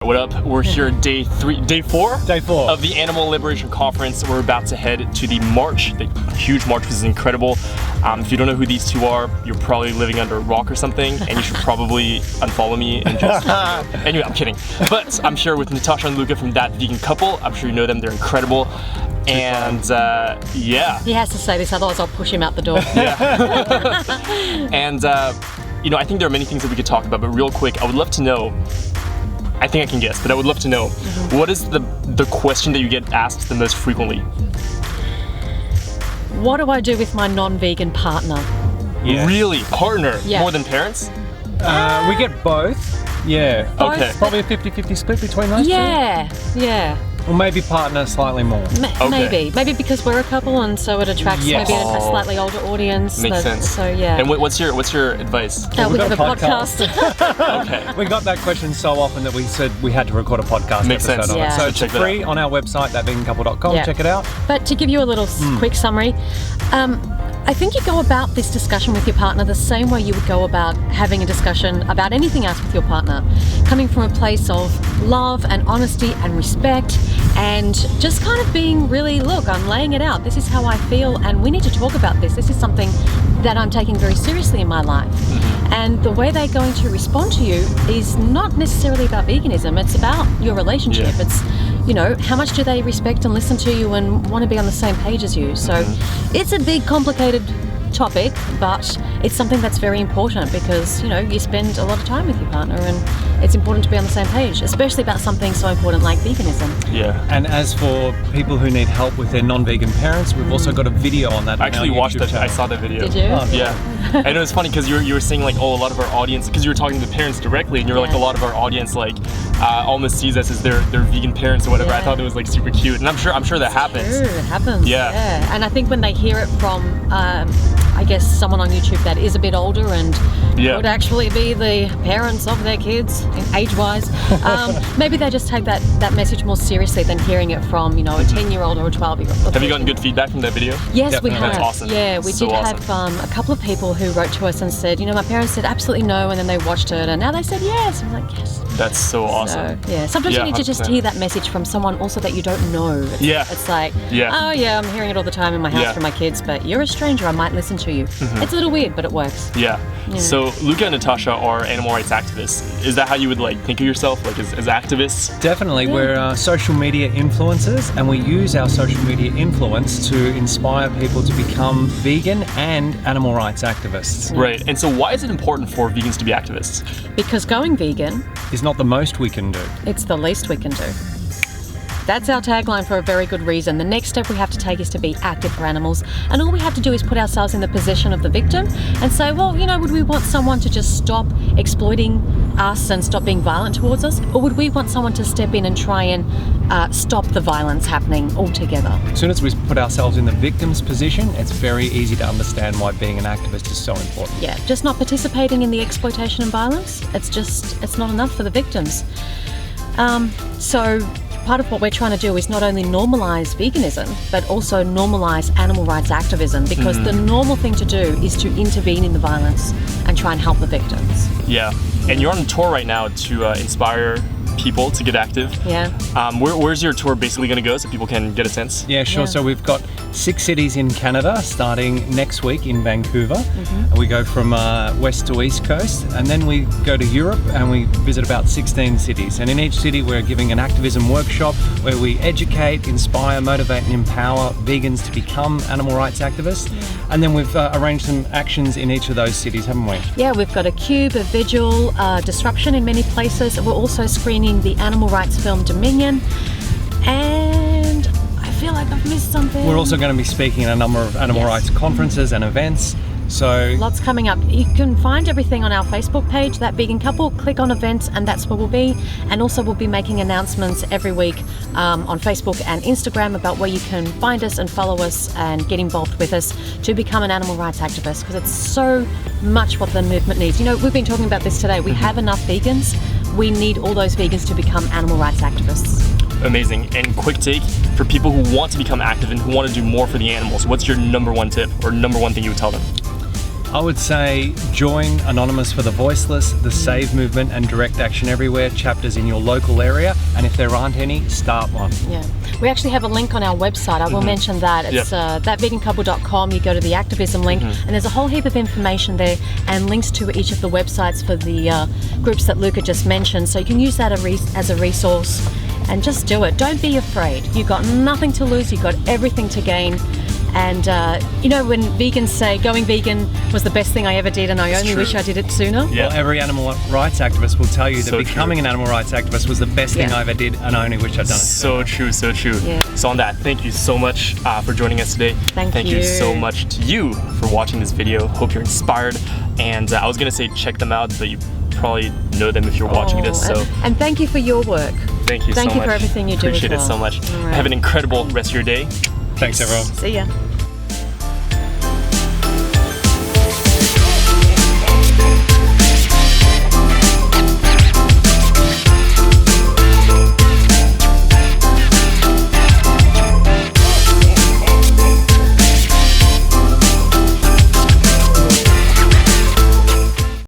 What up? We're here day four of the Animal Liberation Conference. We're about to head to the march, the huge march, which is incredible. If you don't know who these two are, you're probably living under a rock or something, and you should probably unfollow me and just... Anyway, I'm kidding. But I'm sure with Natasha and Luca from That Vegan Couple, I'm sure you know them, they're incredible. And yeah. He has to say this, otherwise I'll push him out the door. Yeah. And you know, I think there are many things that we could talk about, but real quick, I would love to know, I think I can guess, but I would love to know, what is the question that you get asked the most frequently? What do I do with my non-vegan partner? Yes. Really? Partner? Yeah. More than parents? We get both. Yeah. Both. Okay. Probably a 50-50 split between those two. Yeah. Or maybe partner slightly more. Okay. Maybe because we're a couple and so it attracts maybe a slightly older audience. Makes sense. So yeah. And what's your advice? We have a podcast. Okay. We got that question so often that we said we had to record a podcast Makes episode sense. on Yeah. it. So So check it's that free out. on our website, thatvegancouple.com. Yeah. Check it out. But to give you a little quick summary, I think you go about this discussion with your partner the same way you would go about having a discussion about anything else with your partner. Coming from a place of love and honesty and respect, and just kind of being really, look, I'm laying it out. This is how I feel and we need to talk about this. This is something that I'm taking very seriously in my life. And the way they're going to respond to you is not necessarily about veganism, it's about your relationship. Yeah. It's, you know, how much do they respect and listen to you and want to be on the same page as you? So it's a big, complicated topic, but it's something that's very important because, you know, you spend a lot of time with your partner and it's important to be on the same page, especially about something so important like veganism. Yeah. And as for people who need help with their non-vegan parents, we've also got a video on that. I actually on our watched YouTube that. channel. I saw that video. Did you? Oh, Yeah. I know it's funny because you were saying like, oh, a lot of our audience, because you were talking to the parents directly, and you were like, Yeah. a lot of our audience like almost sees us as their vegan parents or whatever. I Yeah. thought it was like super cute, and I'm sure that happens. Sure, it happens. Yeah. And I think when they hear it from, I guess, someone on YouTube that is a bit older and Yeah. would actually be the parents of their kids, age-wise, maybe they just take that message more seriously than hearing it from, you know, a 10-year-old or a 12-year-old. Have you gotten good feedback from that video? Yes, Definitely. we have. That's awesome. Yeah, we So did awesome. have a couple of people who wrote to us and said, you know, my parents said absolutely no, and then they watched it, and now they said yes. I'm like, yes. That's so awesome. So, yeah, sometimes Yeah, you need to just 100%. hear that message from someone also that you don't know. It's like, Yeah. oh yeah, I'm hearing it all the time in my house Yeah. from my kids, but you're a stranger, I might listen to you. It's a little weird, but it works. Yeah. So Luca and Natasha are animal rights activists. Is that how you would like think of yourself, like as activists? Definitely. We're social media influencers, and we use our social media influence to inspire people to become vegan and animal rights activists. Right. And so why is it important for vegans to be activists? Because going vegan, Is not the most we can do. it's the least we can do. That's our tagline for a very good reason. The next step we have to take is to be active for animals. And all we have to do is put ourselves in the position of the victim and say, well, you know, would we want someone to just stop exploiting us and stop being violent towards us? Or would we want someone to step in and try and stop the violence happening altogether? As soon as we put ourselves in the victim's position, it's very easy to understand why being an activist is so important. Yeah, just not participating in the exploitation and violence, it's not enough for the victims. So part of what we're trying to do is not only normalise veganism, but also normalise animal rights activism, because the normal thing to do is to intervene in the violence and try and help the victims. Yeah. And you're on tour right now to inspire people to get active. Yeah. Where's your tour basically going to go so people can get a sense? Yeah, sure. Yeah. So we've got 6 cities in Canada starting next week in Vancouver. And we go from west to east coast, and then we go to Europe and we visit about 16 cities. And in each city we're giving an activism workshop where we educate, inspire, motivate and empower vegans to become animal rights activists. And then we've arranged some actions in each of those cities, haven't we? Yeah, we've got a cube, a vigil, disruption in many places. We're also screening the animal rights film Dominion. And I feel like I've missed something. We're also going to be speaking at a number of animal rights conferences and events. So Lots coming up. You can find everything on our Facebook page, That Vegan Couple. Click on events and that's where we'll be. And also we'll be making announcements every week on Facebook and Instagram about where you can find us and follow us and get involved with us to become an animal rights activist, because it's so much what the movement needs. You know, we've been talking about this today. We have enough vegans. We need all those vegans to become animal rights activists. Amazing. And quick take, for people who want to become active and who want to do more for the animals, what's your number one tip or number one thing you would tell them? I would say join Anonymous for the Voiceless, the Save Movement and Direct Action Everywhere chapters in your local area. And if there aren't any, start one. Yeah. We actually have a link on our website. I will mention that. It's thatvegancouple.com. You go to the Activism link and there's a whole heap of information there and links to each of the websites for the groups that Luca just mentioned. So you can use that as a resource and just do it. Don't be afraid. You've got nothing to lose. You've got everything to gain. And when vegans say going vegan was the best thing I ever did and I only wish I did it sooner. Yeah. Well, every animal rights activist will tell you that So becoming an animal rights activist was the best thing I ever did and I only wish I'd done it So true, so true. Yeah. So on that, thank you so much for joining us today. Thank you you so much to you for watching this video. Hope you're inspired. And I was gonna say check them out, but you probably know them if you're watching this. So and thank you for your work. thank you so much. Thank you for everything you do as Appreciate it well. so much. All right. Have an incredible rest of your day. Thanks everyone. See ya.